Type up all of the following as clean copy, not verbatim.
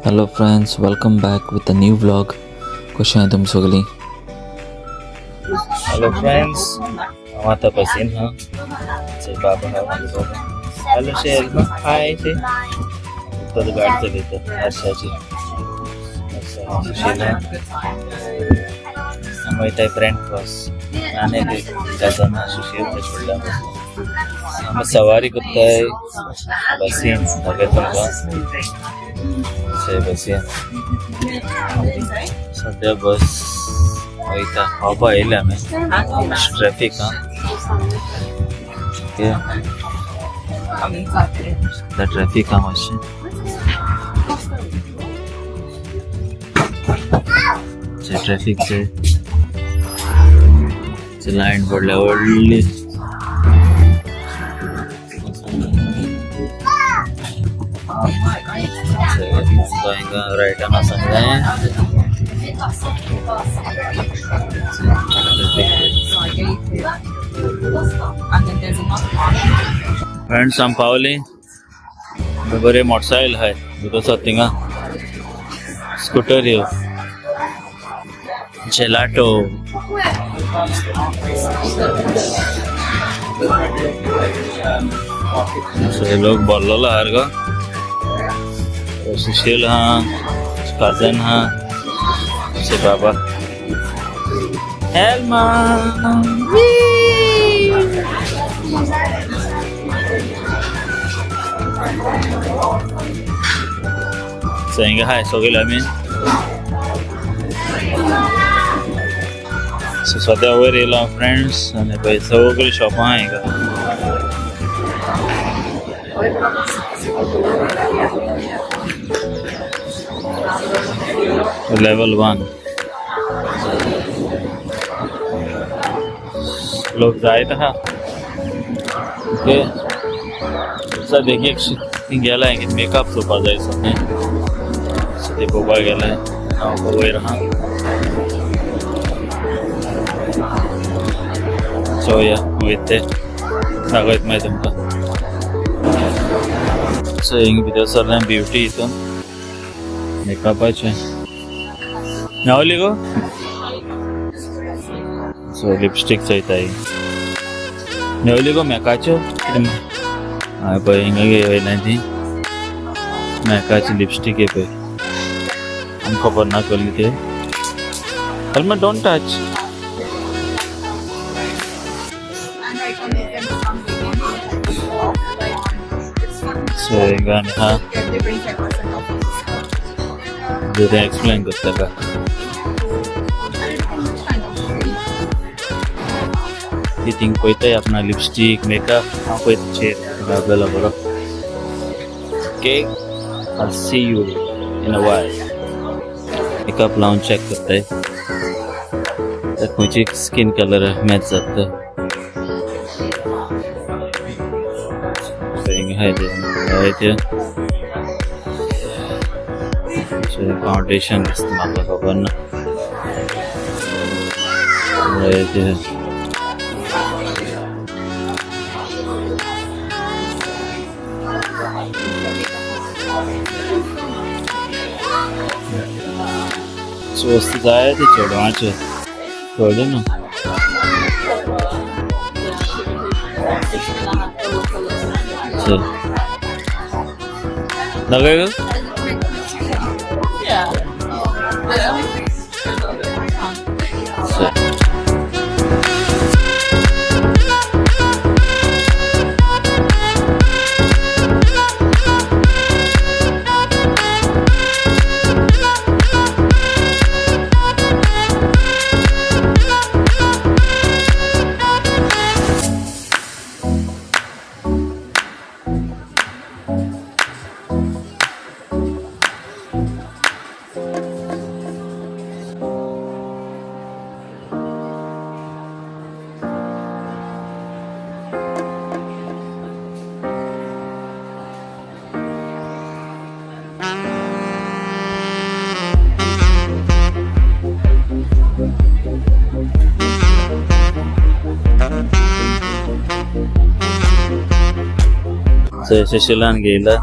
Hello friends, welcome back with a new vlog. कशे आहे तुम्ही सगळी? Hello friends, हम आता पसीन हाँ से बाबा हेलो शेल हाय से तो गाड़ी चले तो अच्छा जी शेल हम इतना ब्रेंट क्रॉस आने के कज़न शेल पे छोड़ा हम सवारी करता है बसीन अगर तुमको से बसीन सध्या बस वैता हवा येला में ट्रैफिक हाँ द ट्रैफिक हाँ मशीन से ट्रैफिक से लाइन पडल्या ओडली राइट आना समझाएं फ्रेंड्स हम पावली बरे मोटरसाइकिल है तो सत्तिंगा स्कूटर यो जेलाटो से लोग बोल हर का सुशील हाँ कजन हाँ से बाबा हेल्मा saying hi सगळे आम्ही सो सध्या वर येला फ्रेंड्स आणि पहिले सगळे शॉप आहे का लेवल 1 लोग जाए था ओके सर देखिए गेला आहे मेकअप सोपा जायचं नाही ते बोबा गेलाय वयर हा सो या वयते दाखवत माहिती तुमका सो हिंग भितर सरल्यान ब्युटी इथून मेकअपाचे नावली गो सो लिपस्टिक चयताय नावली गो मेकाच्यो हाय पळय हिंगा घेयला ती मेकाची लिपस्टिक आहे पळय हम खबर ना करली ते हेल्मेट डोंट टच सो हिंगा हा जरा एक्सप्लेन करता का ती थिंग पळयताय अपना लिपस्टिक मेकअप हांव पळयताचे आपल्याला बरो okay I'll see you in a while makeup लावून चेक करताय तर खंयची स्किन कलर मॅच जाता ते फाउंडेशन दिसता म्हाका खबर ना स्वस्त जाय ते चेडवांचे कळ्ळें ना चल नगे ग Saya silang gila.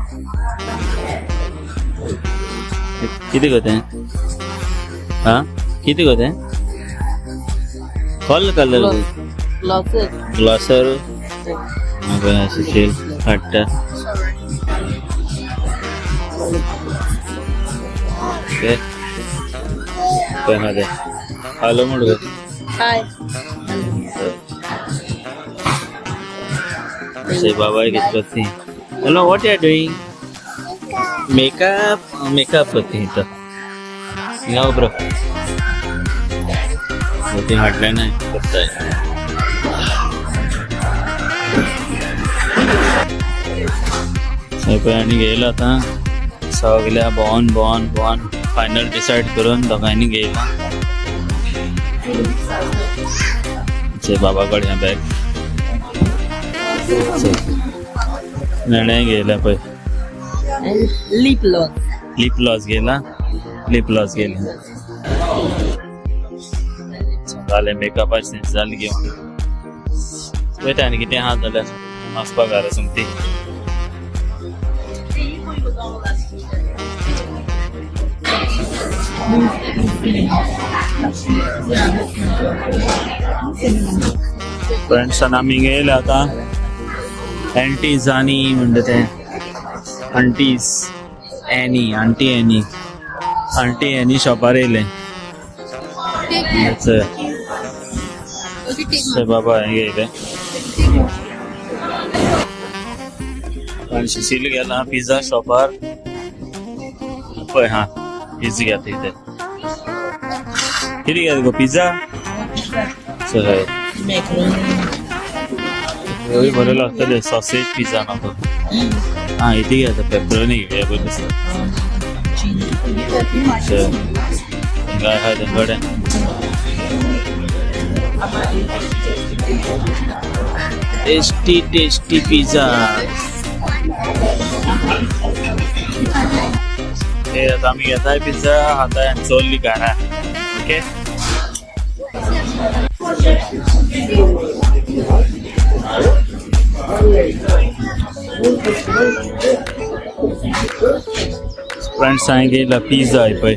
किती होते हा किती होते कॉल कलर ग्लॉसर असेल हट्ट मध्ये हॅलो म्हणू Hi. say bye bye hello what you are doing makeup करते हैं तो यहाँ bro बोलते हटलाइन है करता है आणि गेला आता सगळ्या बॉन फायनल डिसाइड करून दोघांनी गेला बाबाकडे ह्या बॅग निर्णय गेला पै Lip लॉस गेला झाले मेकअपाची झाली घेऊन बेटा आणि किती हात झाला मास्क पगार सांगते फ्रेंड्सांना आम्ही गेलो आता अँटीज आणि म्हणत आहे आंटी एनी शॉपार येयले बाबा येयले आणि सुशील गेला पिझ्झा शॉपार पळय हा पिझ्झा घेता इथे किती घ्या गो पिझ्झा सगळे बरं लागतं सॉसेज पिझ्झा नको हा इथे घ्या पेपरोनी घेऊया बरं काय आहे त्यांच्याकडे टेस्टी पिझ्झा हे आता आम्ही घेताय पिझ्झा आता चोरली करा ओके फ्रेंड्स सांगितलं पिझ्झा आहे पै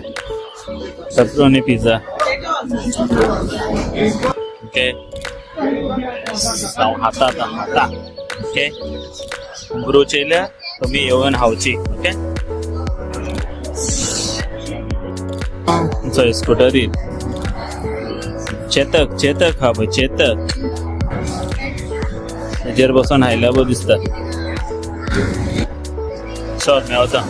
पेपरोनी पिझ्झा ओके हाता ओके ब्रोचेल्या तुम्ही येऊन हावची ओके स्कूटर येईल चेतक हा भाई चेतक त्याच्यावर बसून हायला बघ दिसतात सर मी होता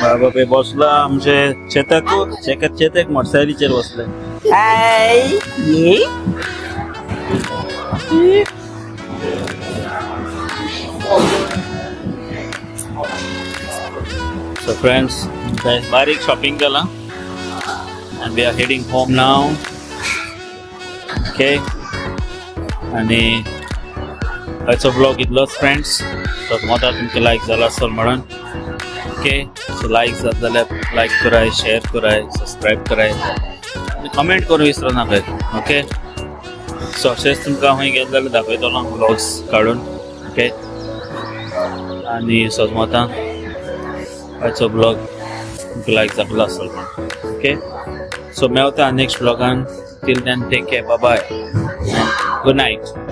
बाबा पे बसला आमचे चेतक मोटरसायकलीचेर बसले So friends, बारीक शॉपिंग केला and we are heading home now. Okay. आणि आजचो ब्लॉग इतलोच फ्रेंड्स सो मोठा तुमकां लायक जाला असेल म्हणून ओके सो लायक जात जाल्यार लायक कराय शेअर कराय सबस्क्राईब कराय आणि कमेंट करूं विसरू नाकाय ओके सो अशेंच तुमकां खंय गेले जाल्यार दाखयतलो ब्लॉग्स काडून ओके आणि सोजमोता आजचो ब्लॉग तुमकां लायक जातलो असेल म्हणून ओके सो मेवता नेक्स्ट ब्लॉगान till then take care bye bye good night